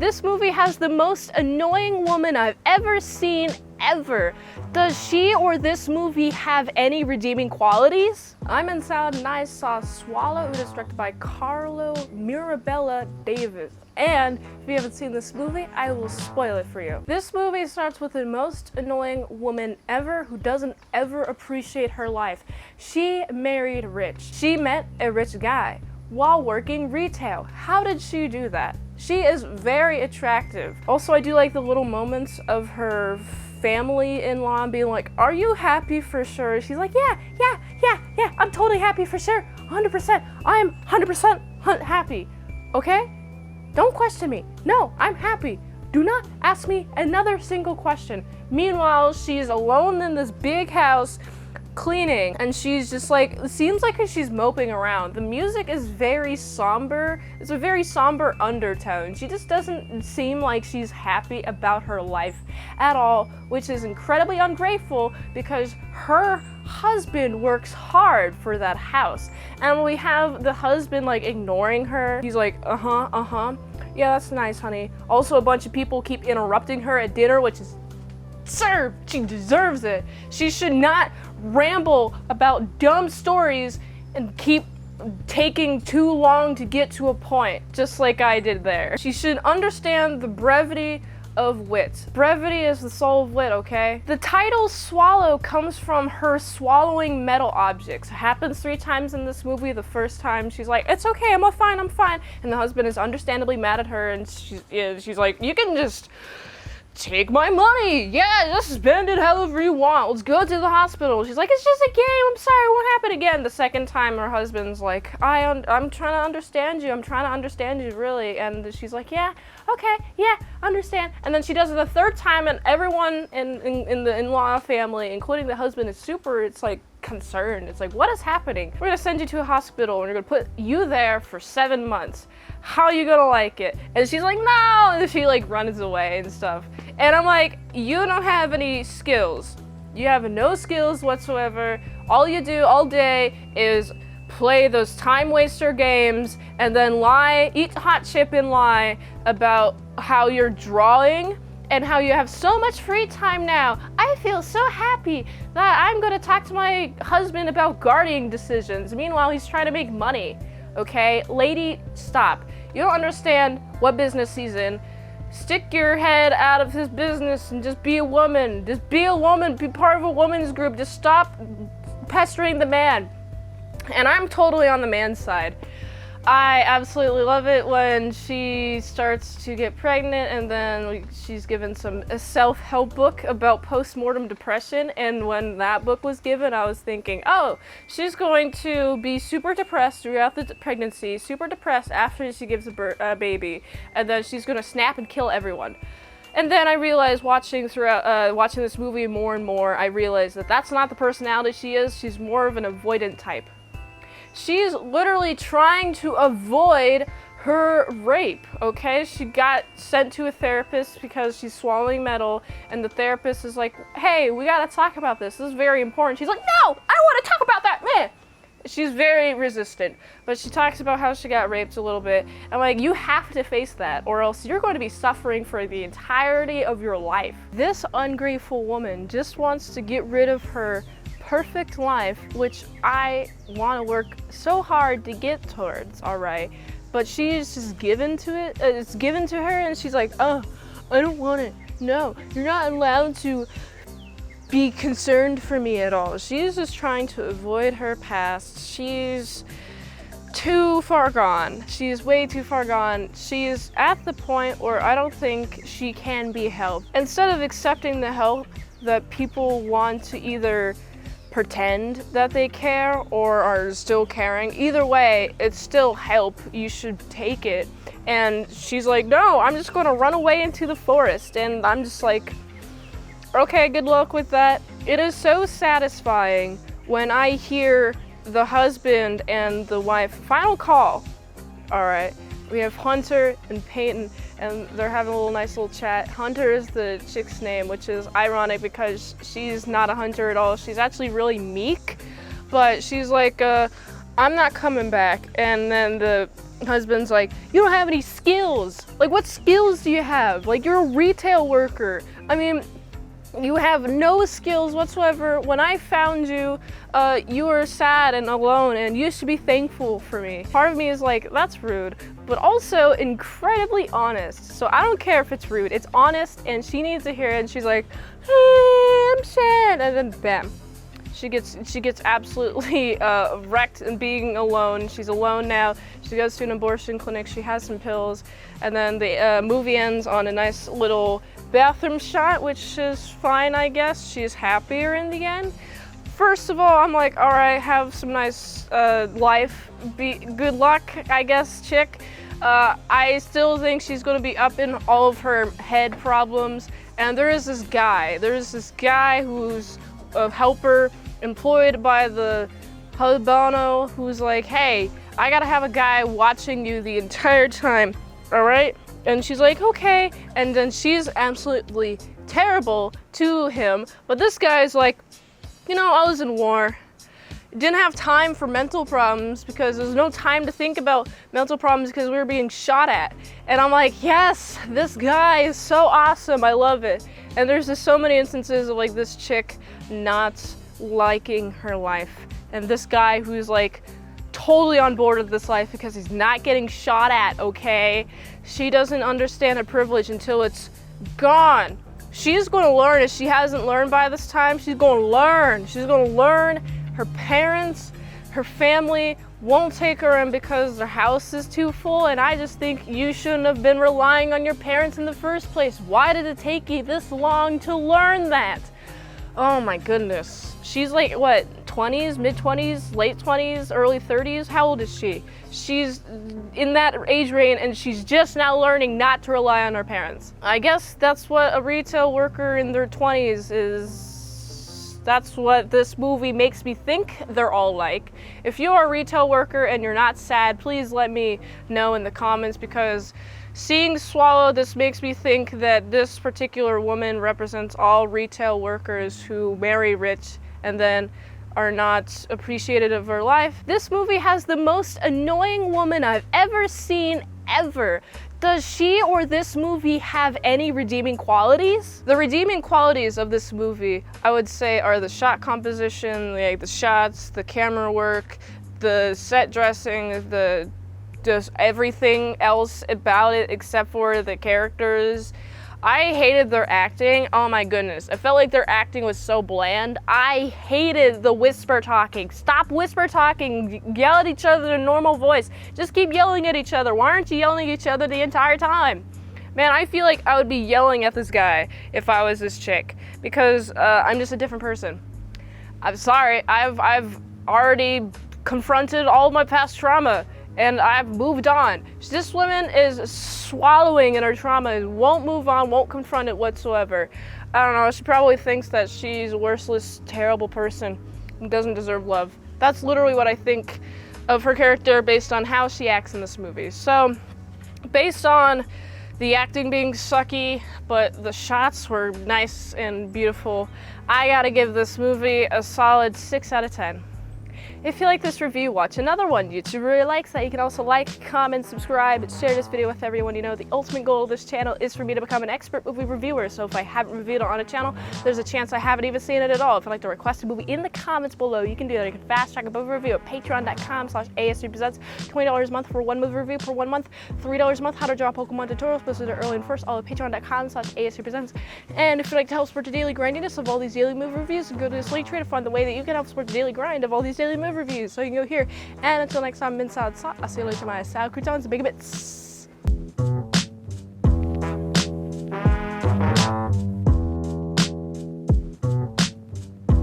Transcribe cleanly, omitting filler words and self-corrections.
This movie has the most annoying woman I've ever seen, ever. Does she or this movie have any redeeming qualities? I'm in Salad and I saw Swallow, it is directed by Carlo Mirabella Davis. And if you haven't seen this movie, I will spoil it for you. This movie starts with the most annoying woman ever who doesn't ever appreciate her life. She married rich. She met a rich guy while working retail. How did she do that? She is very attractive. Also, I do like the little moments of her family-in-law being like, are you happy for sure? She's like, yeah, I'm totally happy for sure, 100%. I'm 100% happy, okay? Don't question me. No, I'm happy. Do not ask me another single question. Meanwhile, she's alone in this big house cleaning, and she's just like, it seems like she's moping around. The music is very somber. It's a very somber undertone. She just doesn't seem like she's happy about her life at all, which is incredibly ungrateful because her husband works hard for that house. And we have the husband like ignoring her. He's like, yeah, that's nice, honey. Also, a bunch of people keep interrupting her at dinner, which is absurd. She deserves it. She should not ramble about dumb stories and keep taking too long to get to a point, just like I did there. She should understand the brevity of wit. Brevity is the soul of wit, okay? The title Swallow comes from her swallowing metal objects. It happens 3 times in this movie. The first time she's like, it's okay, I'm fine. And the husband is understandably mad at her, and she's like, you can just take my money. Yeah, just spend it however you want. Let's go to the hospital. She's like, it's just a game. I'm sorry, it won't happen again. The second time, her husband's like, I'm trying to understand you. I'm trying to understand you, really. And she's like, yeah, okay, yeah, understand. And then she does it the third time, and everyone in the in-law family, including the husband, is it's like concerned. It's like, what is happening? We're gonna send you to a hospital, and we're gonna put you there for 7 months. How are you gonna like it? And she's like, no, and she like runs away and stuff. And I'm like, you don't have any skills. You have no skills whatsoever. All you do all day is play those time waster games and then lie, eat hot chip and lie about how you're drawing and how you have so much free time now. I feel so happy that I'm gonna talk to my husband about gardening decisions. Meanwhile, he's trying to make money. Okay, lady, stop. You don't understand what business he's in. Stick your head out of his business and just be a woman. Just be a woman, be part of a woman's group. Just stop pestering the man. And I'm totally on the man's side. I absolutely love it when she starts to get pregnant and then she's given a self-help book about postmortem depression, and when that book was given, I was thinking, oh, she's going to be super depressed throughout the pregnancy, super depressed after she gives a baby, and then she's going to snap and kill everyone. And then I realized watching this movie more and more, I realized that that's not the personality she is. She's more of an avoidant type. She's literally trying to avoid her rape, okay? She got sent to a therapist because she's swallowing metal, and the therapist is like, hey, we gotta talk about this. This is very important. She's like, no, I want to talk about that, man. She's very resistant, but she talks about how she got raped a little bit. I'm like, you have to face that, or else you're going to be suffering for the entirety of your life. This ungrateful woman just wants to get rid of her perfect life, which I want to work so hard to get towards, all right? But she's just given to it. It's given to her, and she's like, oh, I don't want it. No, you're not allowed to be concerned for me at all. She's just trying to avoid her past. She's too far gone. She's way too far gone. She's at the point where I don't think she can be helped. Instead of accepting the help that people want to either pretend that they care or are still caring. Either way, it's still help. You should take it. And she's like, no, I'm just going to run away into the forest. And I'm just like, okay, good luck with that. It is so satisfying when I hear the husband and the wife, final call. All right, we have Hunter and Peyton, and they're having a nice little chat. Hunter is the chick's name, which is ironic because she's not a hunter at all. She's actually really meek, but she's like, I'm not coming back. And then the husband's like, you don't have any skills. Like, what skills do you have? Like, you're a retail worker. I mean, you have no skills whatsoever. When I found you, you were sad and alone and you should be thankful for me. Part of me is like, that's rude, but also incredibly honest. So I don't care if it's rude, it's honest and she needs to hear it and she's like, hey, I'm sad, and then bam. She gets absolutely wrecked and being alone. She's alone now. She goes to an abortion clinic. She has some pills, and then the movie ends on a nice little bathroom shot, which is fine, I guess. She's happier in the end. First of all, I'm like, all right, have some nice life. Good luck, I guess, chick. I still think she's gonna be up in all of her head problems. And there is this guy. Who's a helper employed by the Hubano, who's like, hey, I gotta have a guy watching you the entire time, all right? And she's like, okay. And then she's absolutely terrible to him. But this guy's like, you know, I was in war. Didn't have time for mental problems because there's no time to think about mental problems because we were being shot at. And I'm like, yes, this guy is so awesome. I love it. And there's just so many instances of like this chick not liking her life. And this guy who's like totally on board with this life because he's not getting shot at, okay? She doesn't understand a privilege until it's gone. She's gonna learn. If she hasn't learned by this time, she's gonna learn. She's gonna learn. Her parents, her family won't take her in because their house is too full, and I just think you shouldn't have been relying on your parents in the first place. Why did it take you this long to learn that? Oh my goodness. She's like, what, 20s, mid-20s, late 20s, early 30s? How old is she? She's in that age range and she's just now learning not to rely on her parents. I guess that's what a retail worker in their 20s is. That's what this movie makes me think they're all like. If you're a retail worker and you're not sad, please let me know in the comments, because seeing Swallow, this makes me think that this particular woman represents all retail workers who marry rich and then are not appreciative of her life. This movie has the most annoying woman I've ever seen, ever. Does she or this movie have any redeeming qualities? The redeeming qualities of this movie, I would say, are the shot composition, like the shots, the camera work, the set dressing, just everything else about it except for the characters. I hated their acting. Oh my goodness. I felt like their acting was so bland. I hated the whisper talking. Stop whisper talking. Yell at each other in a normal voice. Just keep yelling at each other. Why aren't you yelling at each other the entire time? Man, I feel like I would be yelling at this guy if I was this chick, because I'm just a different person. I'm sorry. I've already confronted all of my past trauma, and I've moved on. This woman is swallowing in her trauma and won't move on, won't confront it whatsoever. I don't know, she probably thinks that she's a worthless, terrible person and doesn't deserve love. That's literally what I think of her character based on how she acts in this movie. So, based on the acting being sucky, but the shots were nice and beautiful, I gotta give this movie a solid 6 out of 10. If you like this review, watch another one. YouTube really likes that. You can also like, comment, subscribe, and share this video with everyone you know. The ultimate goal of this channel is for me to become an expert movie reviewer. So if I haven't reviewed it on a channel, there's a chance I haven't even seen it at all. If you'd like to request a movie in the comments below, you can do that. You can fast track a movie review at patreon.com/ASEPresents. $20 a month for one movie review per 1 month. $3 a month, how to draw Pokemon tutorials posted early and first, all at patreon.com/ASEPresents. And if you'd like to help support the daily grindiness of all these daily movie reviews, go to this link tree to find the way that you can help support the daily grind of all these daily movie reviews. So you can go here. And until next time, Mint Salad, I'll see you later, my salad croutons, big bits.